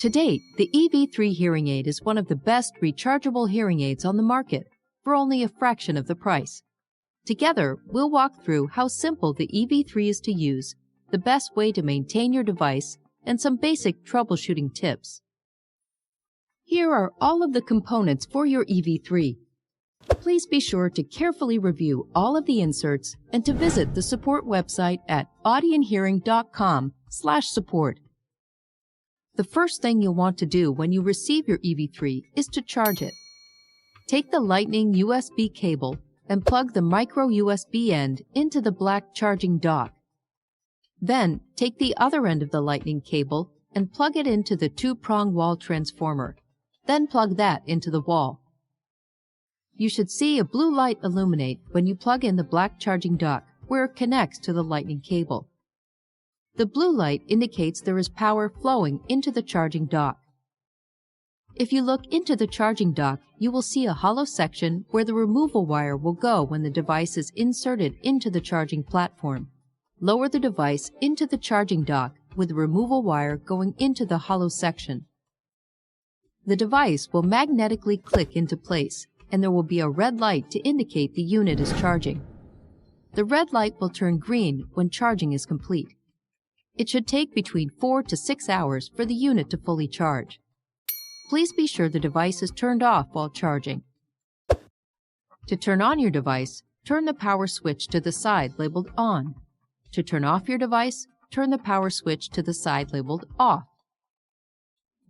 To date, the EV3 hearing aid is one of the best rechargeable hearing aids on the market for only a fraction of the price. Together, we'll walk through how simple the EV3 is to use, the best way to maintain your device, and some basic troubleshooting tips. Here are all of the components for your EV3. Please be sure to carefully review all of the inserts and to visit the support website at audienhearing.com/support. The first thing you'll want to do when you receive your EV3 is to charge it. Take the Lightning USB cable and plug the micro USB end into the black charging dock. Then, take the other end of the Lightning cable and plug it into the two-prong wall transformer. Then plug that into the wall. You should see a blue light illuminate when you plug in the black charging dock where it connects to the Lightning cable. The blue light indicates there is power flowing into the charging dock. If you look into the charging dock, you will see a hollow section where the removal wire will go when the device is inserted into the charging platform. Lower the device into the charging dock with the removal wire going into the hollow section. The device will magnetically click into place, and there will be a red light to indicate the unit is charging. The red light will turn green when charging is complete. It should take between 4 to 6 hours for the unit to fully charge. Please be sure the device is turned off while charging. To turn on your device, turn the power switch to the side labeled on. To turn off your device, turn the power switch to the side labeled off.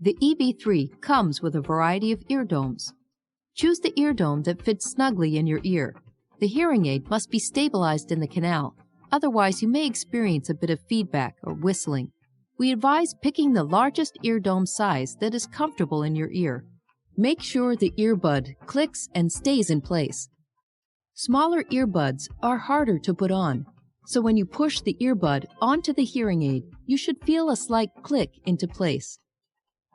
The EV3 comes with a variety of ear domes. Choose the ear dome that fits snugly in your ear. The hearing aid must be stabilized in the canal, otherwise you may experience a bit of feedback or whistling. We advise picking the largest ear dome size that is comfortable in your ear. Make sure the earbud clicks and stays in place. Smaller earbuds are harder to put on, so when you push the earbud onto the hearing aid, you should feel a slight click into place.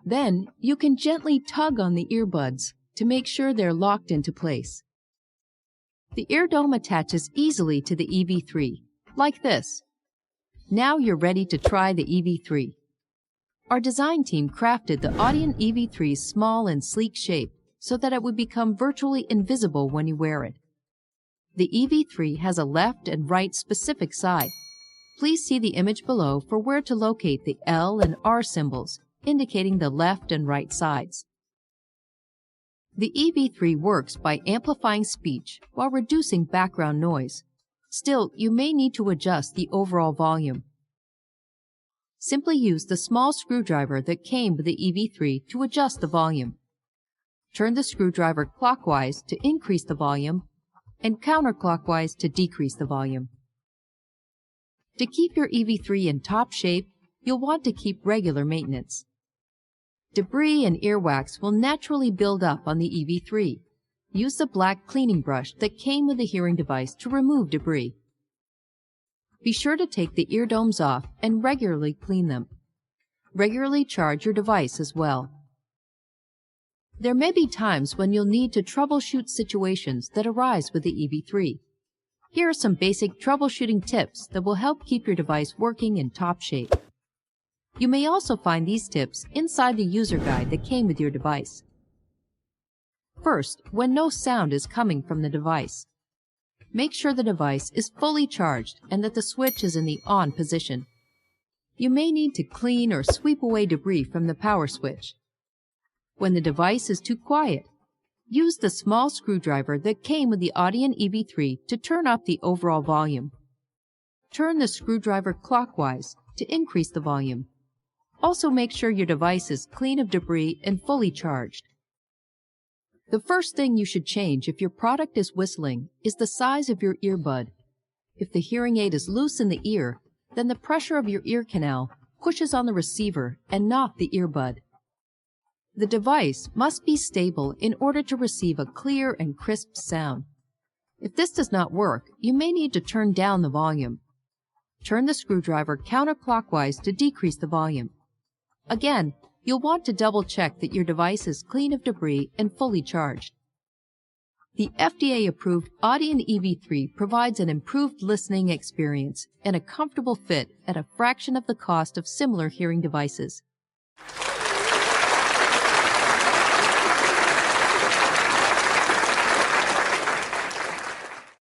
Then you can gently tug on the earbuds to make sure they're locked into place. The ear dome attaches easily to the EV3, like this. Now you're ready to try the EV3. Our design team crafted the Audien EV3's small and sleek shape so that it would become virtually invisible when you wear it. The EV3 has a left and right specific side. Please see the image below for where to locate the L and R symbols, indicating the left and right sides. The EV3 works by amplifying speech while reducing background noise. Still, you may need to adjust the overall volume. Simply use the small screwdriver that came with the EV3 to adjust the volume. Turn the screwdriver clockwise to increase the volume and counterclockwise to decrease the volume. To keep your EV3 in top shape, you'll want to keep regular maintenance. Debris and earwax will naturally build up on the EV3. Use the black cleaning brush that came with the hearing device to remove debris. Be sure to take the ear domes off and regularly clean them. Regularly charge your device as well. There may be times when you'll need to troubleshoot situations that arise with the EV3. Here are some basic troubleshooting tips that will help keep your device working in top shape. You may also find these tips inside the user guide that came with your device. First, when no sound is coming from the device, make sure the device is fully charged and that the switch is in the on position. You may need to clean or sweep away debris from the power switch. When the device is too quiet, use the small screwdriver that came with the Audien EV3 to turn up the overall volume. Turn the screwdriver clockwise to increase the volume. Also make sure your device is clean of debris and fully charged. The first thing you should change if your product is whistling is the size of your earbud. If the hearing aid is loose in the ear, then the pressure of your ear canal pushes on the receiver and not the earbud. The device must be stable in order to receive a clear and crisp sound. If this does not work, you may need to turn down the volume. Turn the screwdriver counterclockwise to decrease the volume. Again, you'll want to double-check that your device is clean of debris and fully charged. The FDA-approved Audien EV3 provides an improved listening experience and a comfortable fit at a fraction of the cost of similar hearing devices.